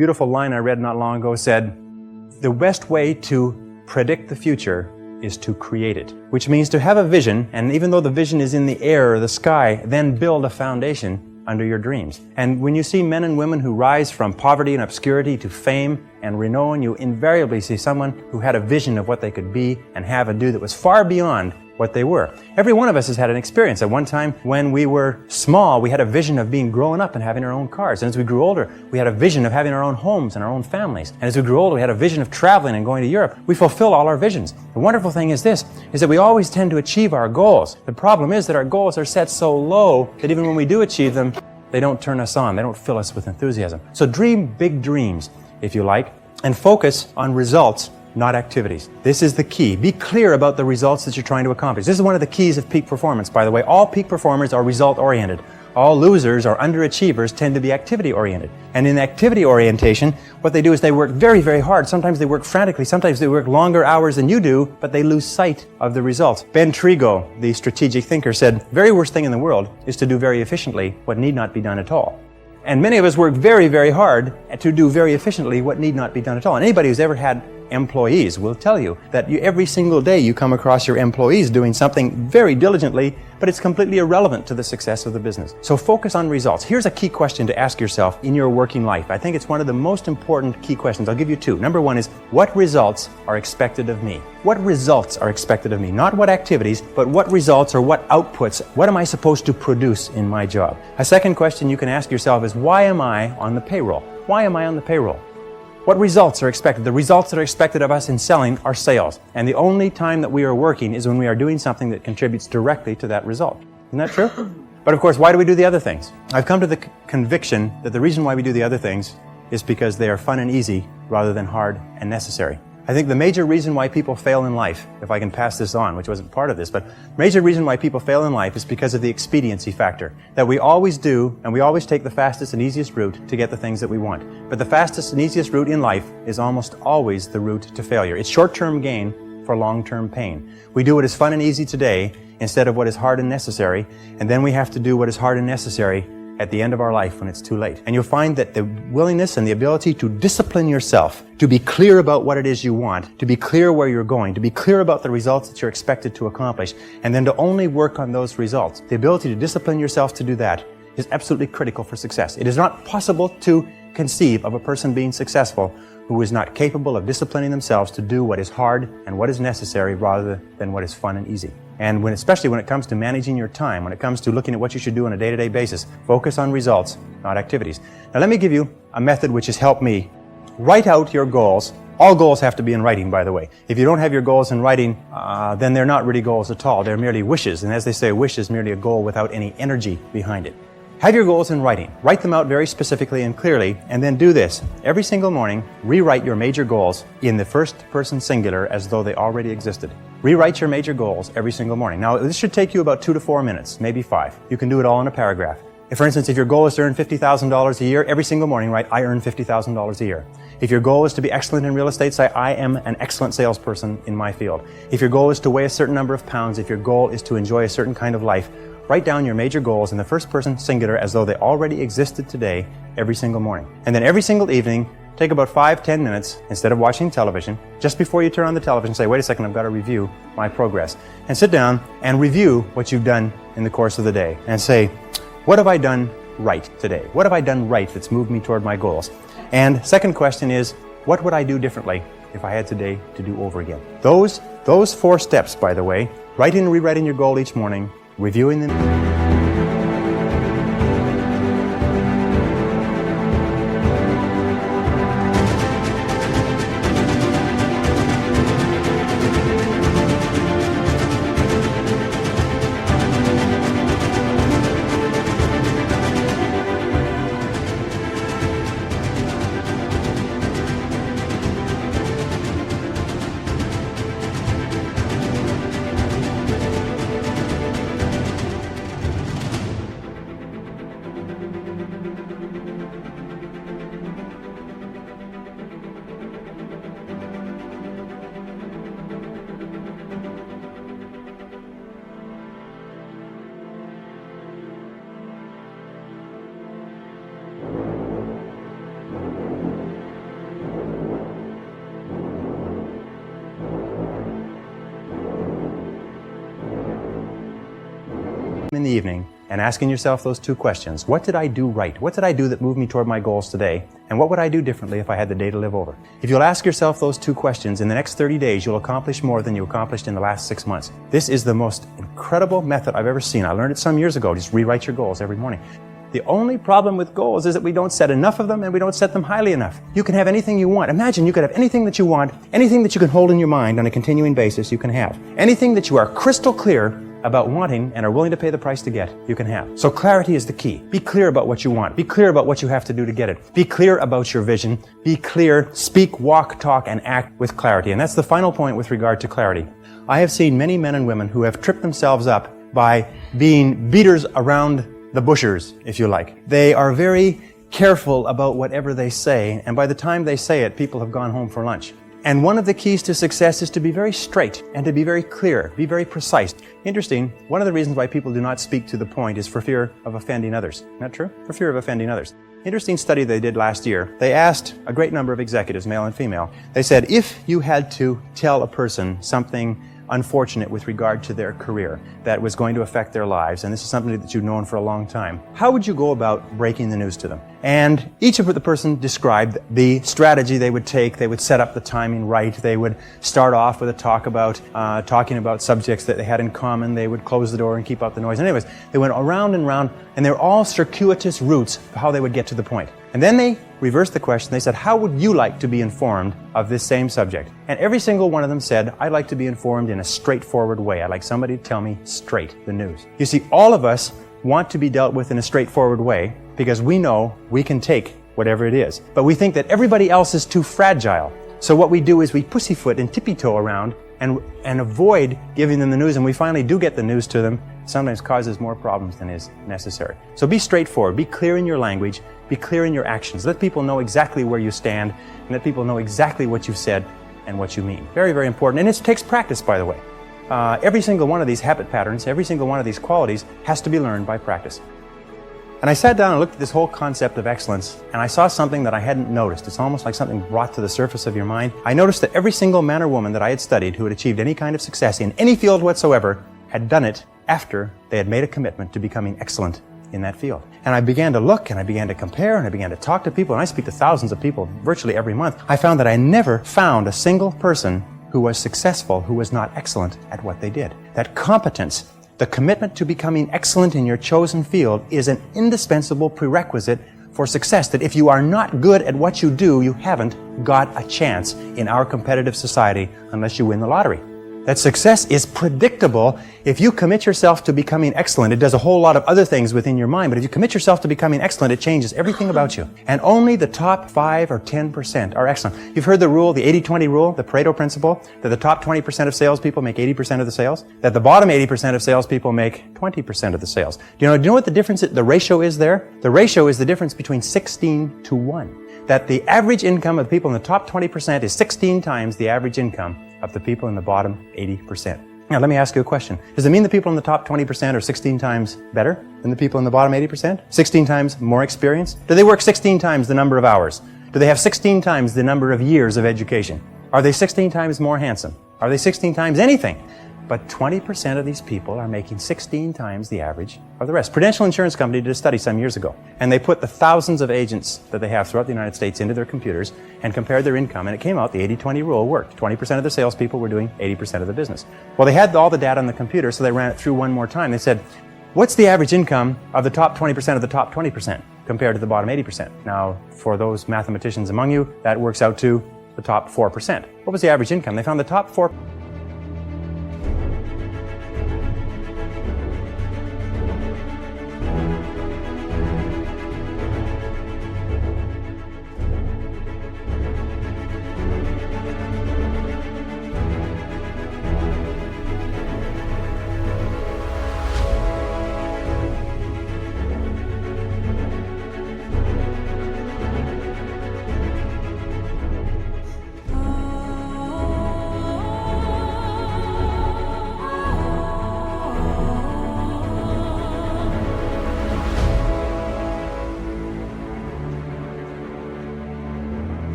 beautiful line I read not long ago said, the best way to predict the future is to create it, which means to have a vision, and even though the vision is in the air or the sky, then build a foundation under your dreams. And when you see men and women who rise from poverty and obscurity to fame and renown, you invariably see someone who had a vision of what they could be and have and do that was far beyond what they were. Every one of us has had an experience. At one time when we were small, we had a vision of being grown up and having our own cars. And as we grew older, we had a vision of having our own homes and our own families. And as we grew older, we had a vision of traveling and going to Europe. We fulfill all our visions. The wonderful thing is this, is that we always tend to achieve our goals. The problem is that our goals are set so low that even when we do achieve them, they don't turn us on. They don't fill us with enthusiasm. So dream big dreams, if you like, and focus on results, not activities. This is the key. Be clear about the results that you're trying to accomplish. This is one of the keys of peak performance, by the way. All peak performers are result-oriented. All losers or underachievers tend to be activity-oriented. And in activity orientation, what they do is they work very, very hard. Sometimes they work frantically. Sometimes they work longer hours than you do, but they lose sight of the results. Ben Trigo, the strategic thinker, said, very worst thing in the world is to do very efficiently what need not be done at all. And many of us work very, very hard to do very efficiently what need not be done at all. And anybody who's ever had employees will tell you that every single day you come across your employees doing something very diligently, but it's completely irrelevant to the success of the business. So focus on results. Here's a key question to ask yourself in your working life. I think it's one of the most important key questions. I'll give you two. Number one is, what results are expected of me? What results are expected of me? Not what activities, but what results or what outputs, what am I supposed to produce in my job? A second question you can ask yourself is, why am I on the payroll? Why am I on the payroll? What results are expected? The results that are expected of us in selling are sales. And the only time that we are working is when we are doing something that contributes directly to that result. Isn't that true? But of course, why do we do the other things? I've come to the conviction that the reason why we do the other things is because they are fun and easy rather than hard and necessary. I think the major reason why people fail in life, if I can pass this on, which wasn't part of this, but the major reason why people fail in life is because of the expediency factor. That we always do, and we always take the fastest and easiest route to get the things that we want. But the fastest and easiest route in life is almost always the route to failure. It's short-term gain for long-term pain. We do what is fun and easy today instead of what is hard and necessary, and then we have to do what is hard and necessary at the end of our life when it's too late. And you'll find that the willingness and the ability to discipline yourself, to be clear about what it is you want, to be clear where you're going, to be clear about the results that you're expected to accomplish, and then to only work on those results. The ability to discipline yourself to do that is absolutely critical for success. It is not possible to conceive of a person being successful who is not capable of disciplining themselves to do what is hard and what is necessary rather than what is fun and easy. And especially when it comes to managing your time, when it comes to looking at what you should do on a day-to-day basis, focus on results, not activities. Now let me give you a method which has helped me. Write out your goals. All goals have to be in writing, by the way. If you don't have your goals in writing, then they're not really goals at all. They're merely wishes. And as they say, a wish is merely a goal without any energy behind it. Have your goals in writing. Write them out very specifically and clearly, and then do this. Every single morning, rewrite your major goals in the first person singular as though they already existed. Rewrite your major goals every single morning. Now, this should take you about 2 to 4 minutes, maybe 5. You can do it all in a paragraph. For instance, if your goal is to earn $50,000 a year, every single morning write, I earn $50,000 a year. If your goal is to be excellent in real estate, say, I am an excellent salesperson in my field. If your goal is to weigh a certain number of pounds, if your goal is to enjoy a certain kind of life, write down your major goals in the first person singular as though they already existed today every single morning. And then every single evening, take about 5-10 minutes, instead of watching television, just before you turn on the television, say, wait a second, I've got to review my progress. And sit down and review what you've done in the course of the day. And say, what have I done right today? What have I done right that's moved me toward my goals? And second question is, what would I do differently if I had today to do over again? Those 4 steps, by the way, writing and rewriting your goal each morning, reviewing them. in the evening and asking yourself those two questions. What did I do right? What did I do that moved me toward my goals today? And what would I do differently if I had the day to live over? If you'll ask yourself those two questions, in the next 30 days, you'll accomplish more than you accomplished in the last 6 months. This is the most incredible method I've ever seen. I learned it some years ago. Just rewrite your goals every morning. The only problem with goals is that we don't set enough of them and we don't set them highly enough. You can have anything you want. Imagine you could have anything that you want, anything that you can hold in your mind on a continuing basis, you can have. Anything that you are crystal clear about wanting and are willing to pay the price to get, you can have. So clarity is the key. Be clear about what you want. Be clear about what you have to do to get it. Be clear about your vision. Be clear, speak, walk, talk, and act with clarity. And that's the final point with regard to clarity. I have seen many men and women who have tripped themselves up by being beaters around the bushers, if you like. They are very careful about whatever they say, and by the time they say it, people have gone home for lunch. And one of the keys to success is to be very straight and to be very clear, be very precise. Interesting, one of the reasons why people do not speak to the point is for fear of offending others. Isn't that true? For fear of offending others. Interesting study they did last year. They asked a great number of executives, male and female. They said, if you had to tell a person something unfortunate with regard to their career that was going to affect their lives, and this is something that you've known for a long time, how would you go about breaking the news to them? And each of the person described the strategy they would take. They would set up the timing right. They would start off with a talking about subjects that they had in common. They would close the door and keep out the noise. Anyways, they went around and round, and they were all circuitous routes of how they would get to the point. And then they reversed the question. They said, how would you like to be informed of this same subject? And every single one of them said, I'd like to be informed in a straightforward way. I'd like somebody to tell me straight the news. You see, all of us want to be dealt with in a straightforward way because we know we can take whatever it is. But we think that everybody else is too fragile. So what we do is we pussyfoot and tippy-toe around and avoid giving them the news, and we finally do get the news to them. Sometimes causes more problems than is necessary. So be straightforward, be clear in your language, be clear in your actions. Let people know exactly where you stand, and let people know exactly what you've said and what you mean. Very, very important. And it takes practice, by the way. Every single one of these habit patterns, every single one of these qualities has to be learned by practice. And I sat down and looked at this whole concept of excellence, and I saw something that I hadn't noticed. It's almost like something brought to the surface of your mind. I noticed that every single man or woman that I had studied who had achieved any kind of success in any field whatsoever had done it after they had made a commitment to becoming excellent in that field. And I began to look, and I began to compare, and I began to talk to people, and I speak to thousands of people virtually every month. I found that I never found a single person who was successful who was not excellent at what they did. That competence, the commitment to becoming excellent in your chosen field, is an indispensable prerequisite for success. That if you are not good at what you do, you haven't got a chance in our competitive society unless you win the lottery. That success is predictable. If you commit yourself to becoming excellent, it does a whole lot of other things within your mind, but if you commit yourself to becoming excellent, it changes everything about you. And only the top 5 or 10% are excellent. You've heard the rule, the 80-20 rule, the Pareto principle, that the top 20% of salespeople make 80% of the sales, that the bottom 80% of salespeople make 20% of the sales. Do you know what the difference, the ratio is there? The ratio is the difference between 16 to 1. That the average income of the people in the top 20% is 16 times the average income of the people in the bottom 80%. Now, let me ask you a question. Does it mean the people in the top 20% are 16 times better than the people in the bottom 80%? 16 times more experienced? Do they work 16 times the number of hours? Do they have 16 times the number of years of education? Are they 16 times more handsome? Are they 16 times anything? But 20% of these people are making 16 times the average of the rest. Prudential Insurance Company did a study some years ago, and they put the thousands of agents that they have throughout the United States into their computers and compared their income, and it came out the 80-20 rule worked. 20% of the salespeople were doing 80% of the business. Well, they had all the data on the computer, so they ran it through one more time. They said, what's the average income of the top 20% of the top 20% compared to the bottom 80%? Now, for those mathematicians among you, that works out to the top 4%. What was the average income? They found the top 4%.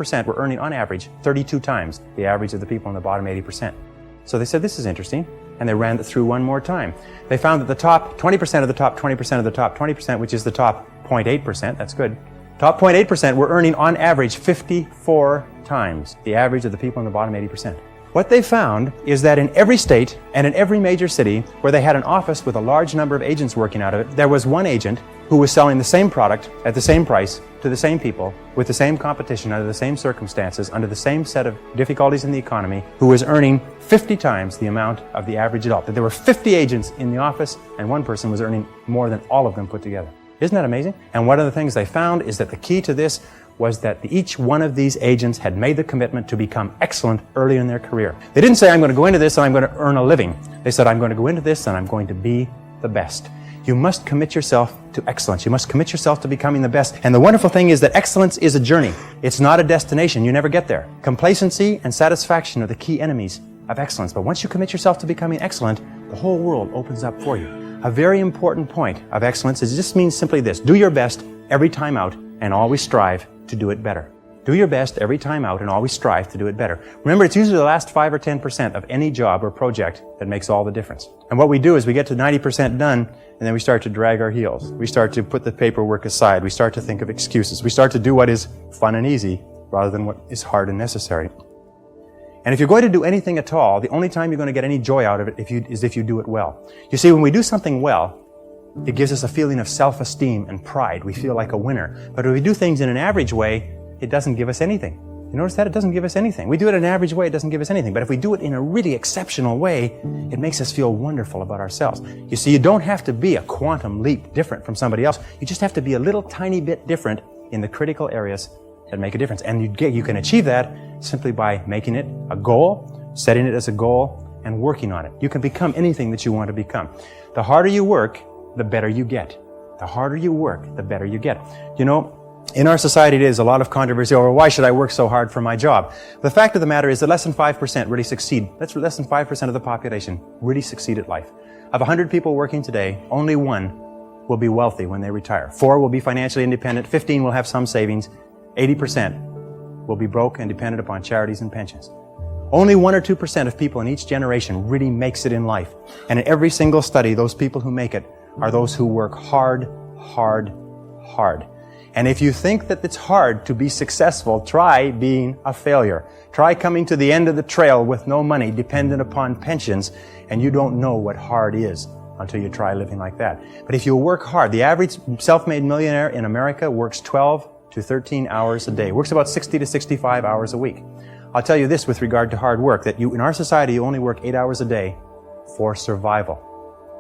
50% were earning on average 32 times the average of the people in the bottom 80%. So they said, this is interesting, and they ran it through one more time. They found that the top 20% of the top 20% of the top 20%, which is the top 0.8%, that's good, top 0.8% were earning on average 54 times the average of the people in the bottom 80%. What they found is that in every state and in every major city where they had an office with a large number of agents working out of it, there was one agent who was selling the same product at the same price to the same people with the same competition under the same circumstances, under the same set of difficulties in the economy, who was earning 50 times the amount of the average adult. That there were 50 agents in the office and one person was earning more than all of them put together. Isn't that amazing? And one of the things they found is that the key to this was that each one of these agents had made the commitment to become excellent early in their career. They didn't say, I'm going to go into this and I'm going to earn a living. They said, I'm going to go into this and I'm going to be the best. You must commit yourself to excellence. You must commit yourself to becoming the best. And the wonderful thing is that excellence is a journey. It's not a destination. You never get there. Complacency and satisfaction are the key enemies of excellence. But once you commit yourself to becoming excellent, the whole world opens up for you. A very important point of excellence is just means simply this: do your best every time out and always strive to do it better. Do your best every time out and always strive to do it better. Remember, it's usually the last 5 or 10% of any job or project that makes all the difference. And what we do is we get to 90% done, and then we start to drag our heels. We start to put the paperwork aside. We start to think of excuses. We start to do what is fun and easy rather than what is hard and necessary. And if you're going to do anything at all, the only time you're going to get any joy out of it is if you do it well. You see, when we do something well, it gives us a feeling of self-esteem and pride. We feel like a winner. But if we do things in an average way, it doesn't give us anything. You notice that? It doesn't give us anything. We do it in an average way, it doesn't give us anything. But if we do it in a really exceptional way, it makes us feel wonderful about ourselves. You see, you don't have to be a quantum leap different from somebody else. You just have to be a little tiny bit different in the critical areas that make a difference. And you can achieve that simply by making it a goal, setting it as a goal, and working on it. You can become anything that you want to become. The harder you work, the better you get. The harder you work, the better you get. You know, in our society there's a lot of controversy over why should I work so hard for my job. The fact of the matter is that less than 5% really succeed. That's less than 5% of the population really succeed at life. Of 100 people working today, only 1 will be wealthy when they retire. 4 will be financially independent. 15 will have some savings. 80% will be broke and dependent upon charities and pensions. Only 1 or 2% of people in each generation really makes it in life. And in every single study, those people who make it are those who work hard, hard, hard. And if you think that it's hard to be successful, try being a failure. Try coming to the end of the trail with no money, dependent upon pensions, and you don't know what hard is until you try living like that. But if you work hard, the average self-made millionaire in America works 12 to 13 hours a day, works about 60 to 65 hours a week. I'll tell you this with regard to hard work, that in our society, you only work 8 hours a day for survival.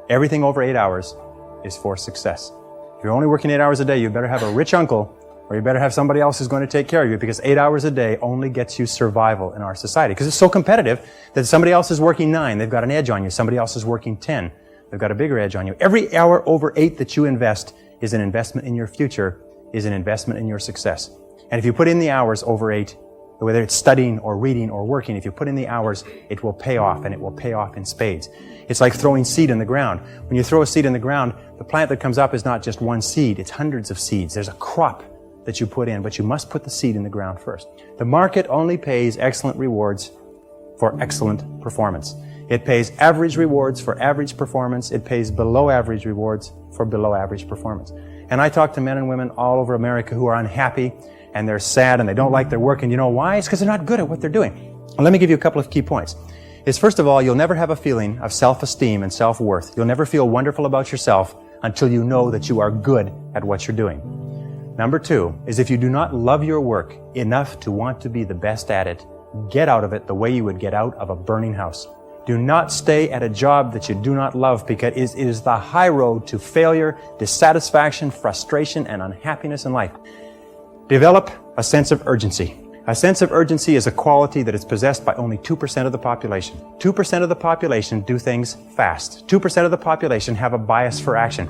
Everything over 8 hours is for success. If you're only working 8 hours a day, you better have a rich uncle, or you better have somebody else who's going to take care of you, because 8 hours a day only gets you survival in our society. Because it's so competitive that somebody else is working 9, they've got an edge on you. Somebody else is working 10, they've got a bigger edge on you. Every hour over 8 that you invest is an investment in your future, is an investment in your success. And if you put in the hours over 8, whether it's studying or reading or working, if you put in the hours, it will pay off, and it will pay off in spades. It's like throwing seed in the ground. When you throw a seed in the ground, the plant that comes up is not just one seed, it's hundreds of seeds. There's a crop that you put in, but you must put the seed in the ground first. The market only pays excellent rewards for excellent performance. It pays average rewards for average performance. It pays below average rewards for below average performance. And I talk to men and women all over America who are unhappy, and they're sad, and they don't like their work, and you know why? It's because they're not good at what they're doing. And let me give you a couple of key points. First of all, you'll never have a feeling of self-esteem and self-worth. You'll never feel wonderful about yourself until you know that you are good at what you're doing. Number 2 is if you do not love your work enough to want to be the best at it, get out of it the way you would get out of a burning house. Do not stay at a job that you do not love, because it is the high road to failure, dissatisfaction, frustration, and unhappiness in life. Develop a sense of urgency. A sense of urgency is a quality that is possessed by only 2% of the population. 2% of the population do things fast. 2% of the population have a bias for action.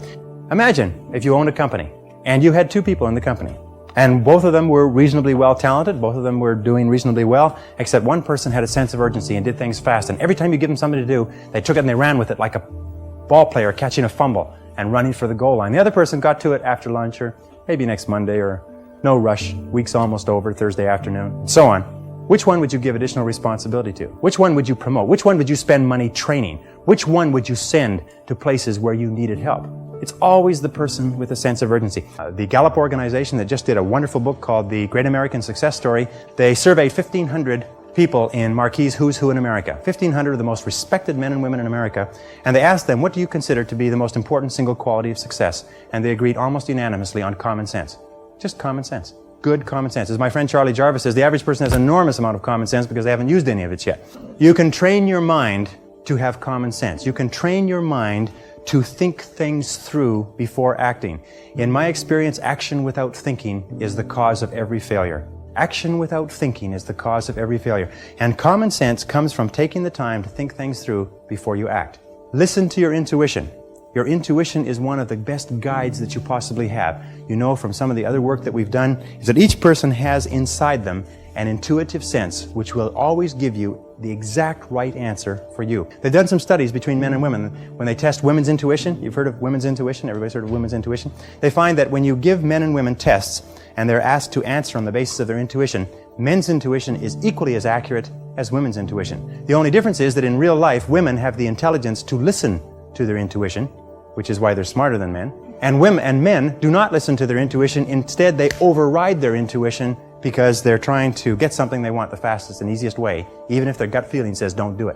Imagine if you owned a company and you had 2 people in the company, and both of them were reasonably well talented, both of them were doing reasonably well, except one person had a sense of urgency and did things fast. And every time you give them something to do, they took it and they ran with it like a ball player catching a fumble and running for the goal line. The other person got to it after lunch, or maybe next Monday, or no rush, week's almost over, Thursday afternoon, and so on. Which one would you give additional responsibility to? Which one would you promote? Which one would you spend money training? Which one would you send to places where you needed help? It's always the person with a sense of urgency. The Gallup organization that just did a wonderful book called The Great American Success Story, they surveyed 1,500 people in Marquis Who's Who in America, 1,500 of the most respected men and women in America, and they asked them, what do you consider to be the most important single quality of success? And they agreed almost unanimously on common sense. Just common sense. Good common sense. As my friend Charlie Jarvis says, the average person has an enormous amount of common sense because they haven't used any of it yet. You can train your mind to have common sense. You can train your mind to think things through before acting. In my experience, action without thinking is the cause of every failure. Action without thinking is the cause of every failure. And common sense comes from taking the time to think things through before you act. Listen to your intuition. Your intuition is one of the best guides that you possibly have. You know from some of the other work that we've done is that each person has inside them an intuitive sense which will always give you the exact right answer for you. They've done some studies between men and women. When they test women's intuition, you've heard of women's intuition, everybody's heard of women's intuition, they find that when you give men and women tests and they're asked to answer on the basis of their intuition, men's intuition is equally as accurate as women's intuition. The only difference is that in real life, women have the intelligence to listen to their intuition, which is why they're smarter than men. And men do not listen to their intuition. Instead, they override their intuition because they're trying to get something they want the fastest and easiest way, even if their gut feeling says don't do it.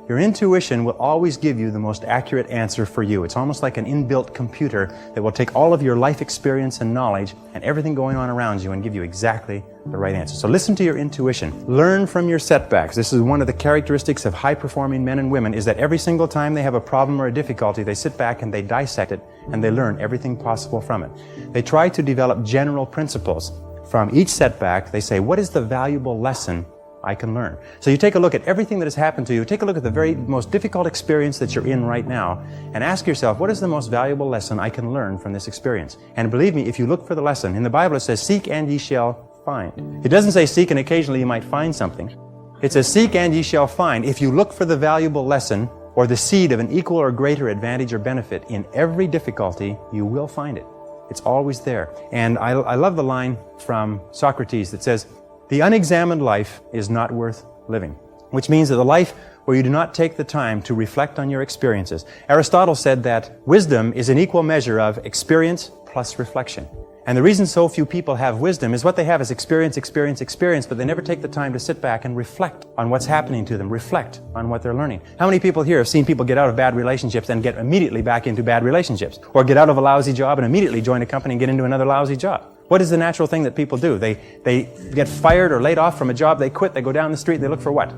Your intuition will always give you the most accurate answer for you. It's almost like an inbuilt computer that will take all of your life experience and knowledge and everything going on around you and give you exactly the right answer. So listen to your intuition. Learn from your setbacks. This is one of the characteristics of high-performing men and women, is that every single time they have a problem or a difficulty, they sit back and they dissect it and they learn everything possible from it. They try to develop general principles. From each setback, they say, what is the valuable lesson I can learn? So you take a look at everything that has happened to you, take a look at the very most difficult experience that you're in right now, and ask yourself, what is the most valuable lesson I can learn from this experience? And believe me, if you look for the lesson, in the Bible it says, seek and ye shall find. It doesn't say seek and occasionally you might find something. It says seek and ye shall find. If you look for the valuable lesson or the seed of an equal or greater advantage or benefit in every difficulty, you will find it. It's always there. And I love the line from Socrates that says, the unexamined life is not worth living, which means that the life where you do not take the time to reflect on your experiences. Aristotle said that wisdom is an equal measure of experience plus reflection. And the reason so few people have wisdom is what they have is experience, but they never take the time to sit back and reflect on what's happening to them, reflect on what they're learning. How many people here have seen people get out of bad relationships and get immediately back into bad relationships? Or get out of a lousy job and immediately join a company and get into another lousy job? What is the natural thing that people do? They get fired or laid off from a job, they quit, they go down the street, they look for what?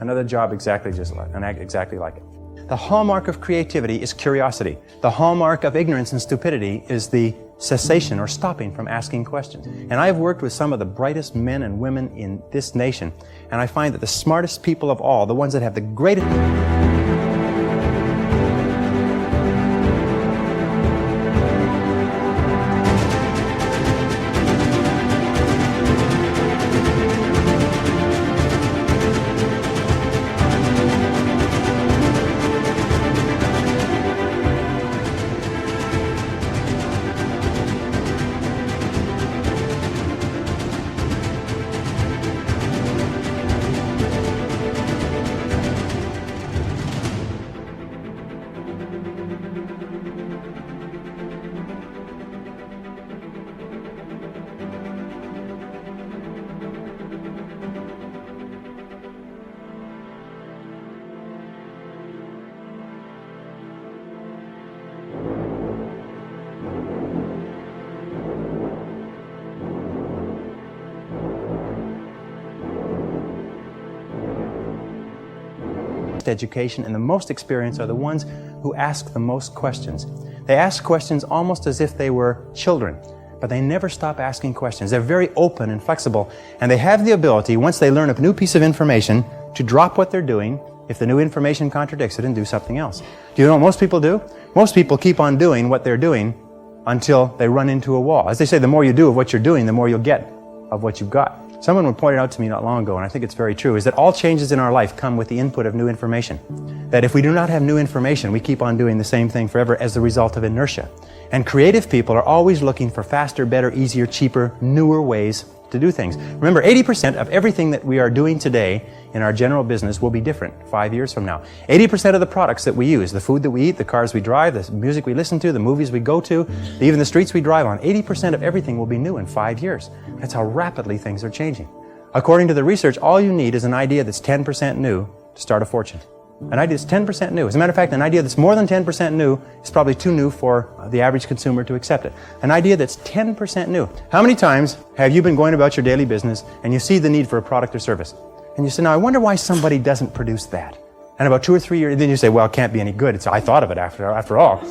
Another job exactly like it. The hallmark of creativity is curiosity. The hallmark of ignorance and stupidity is the cessation or stopping from asking questions. And I've worked with some of the brightest men and women in this nation, and I find that the smartest people of all, the ones that have the greatest... education and the most experience are the ones who ask the most questions. They ask questions almost as if they were children, but they never stop asking questions. They're very open and flexible, and they have the ability, once they learn a new piece of information, to drop what they're doing if the new information contradicts it and do something else. Do you know what most people do? Most people keep on doing what they're doing until they run into a wall. As they say, the more you do of what you're doing, the more you'll get of what you've got. Someone pointed out to me not long ago, and I think it's very true, is that all changes in our life come with the input of new information. That if we do not have new information, we keep on doing the same thing forever as the result of inertia. And creative people are always looking for faster, better, easier, cheaper, newer ways to do things. Remember, 80% of everything that we are doing today in our general business will be different 5 years from now. 80% of the products that we use, the food that we eat, the cars we drive, the music we listen to, the movies we go to, even the streets we drive on, 80% of everything will be new in 5 years. That's how rapidly things are changing. According to the research, all you need is an idea that's 10% new to start a fortune. An idea that's 10% new. As a matter of fact, an idea that's more than 10% new is probably too new for the average consumer to accept it. An idea that's 10% new. How many times have you been going about your daily business and you see the need for a product or service? And you say, now I wonder why somebody doesn't produce that. And about 2 or 3 years, then you say, well, it can't be any good. I thought of it after all.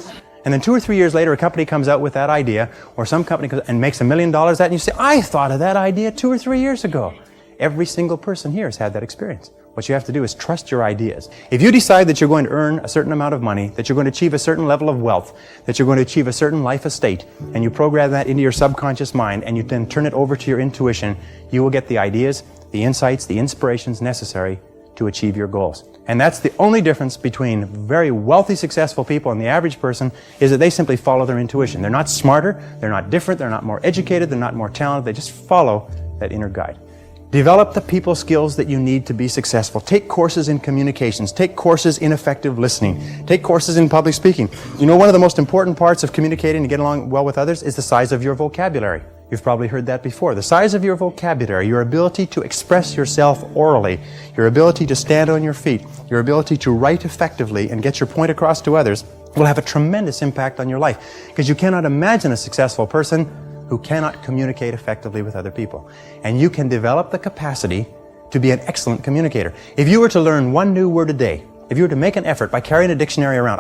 And then 2 or 3 years later, a company comes out with that idea, or some company comes and makes $1 million at that, and you say, I thought of that idea 2 or 3 years ago. Every single person here has had that experience. What you have to do is trust your ideas. If you decide that you're going to earn a certain amount of money, that you're going to achieve a certain level of wealth, that you're going to achieve a certain life estate, and you program that into your subconscious mind, and you then turn it over to your intuition, you will get the ideas, the insights, the inspirations necessary to achieve your goals. And that's the only difference between very wealthy, successful people and the average person, is that they simply follow their intuition. They're not smarter, they're not different, they're not more educated, they're not more talented, they just follow that inner guide. Develop the people skills that you need to be successful. Take courses in communications. Take courses in effective listening. Take courses in public speaking. You know, one of the most important parts of communicating and getting along well with others is the size of your vocabulary. You've probably heard that before. The size of your vocabulary, your ability to express yourself orally, your ability to stand on your feet, your ability to write effectively and get your point across to others will have a tremendous impact on your life. Because you cannot imagine a successful person who cannot communicate effectively with other people. And you can develop the capacity to be an excellent communicator. If you were to learn one new word a day, if you were to make an effort by carrying a dictionary around,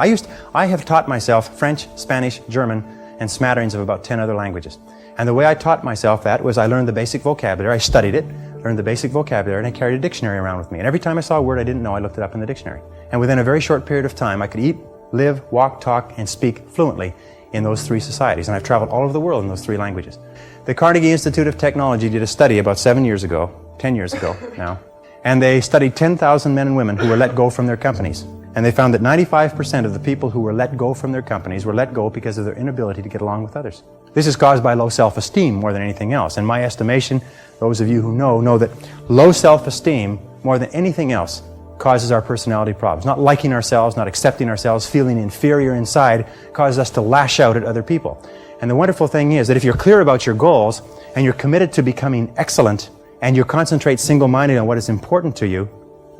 I have taught myself French, Spanish, German, and smatterings of about 10 other languages. And the way I taught myself that was I learned the basic vocabulary, I studied it, learned the basic vocabulary, and I carried a dictionary around with me. And every time I saw a word I didn't know, I looked it up in the dictionary. And within a very short period of time, I could eat, live, walk, talk, and speak fluently in those 3 societies. And I've traveled all over the world in those 3 languages. The Carnegie Institute of Technology did a study about 10 years ago now, and they studied 10,000 men and women who were let go from their companies. And they found that 95% of the people who were let go from their companies were let go because of their inability to get along with others. This is caused by low self-esteem more than anything else. In my estimation, those of you who know that low self-esteem, more than anything else, causes our personality problems. Not liking ourselves, not accepting ourselves, feeling inferior inside, causes us to lash out at other people. And the wonderful thing is that if you're clear about your goals, and you're committed to becoming excellent, and you concentrate single-minded on what is important to you,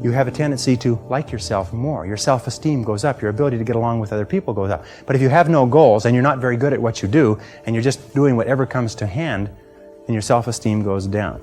you have a tendency to like yourself more. Your self-esteem goes up. Your ability to get along with other people goes up. But if you have no goals, and you're not very good at what you do, and you're just doing whatever comes to hand, then your self-esteem goes down.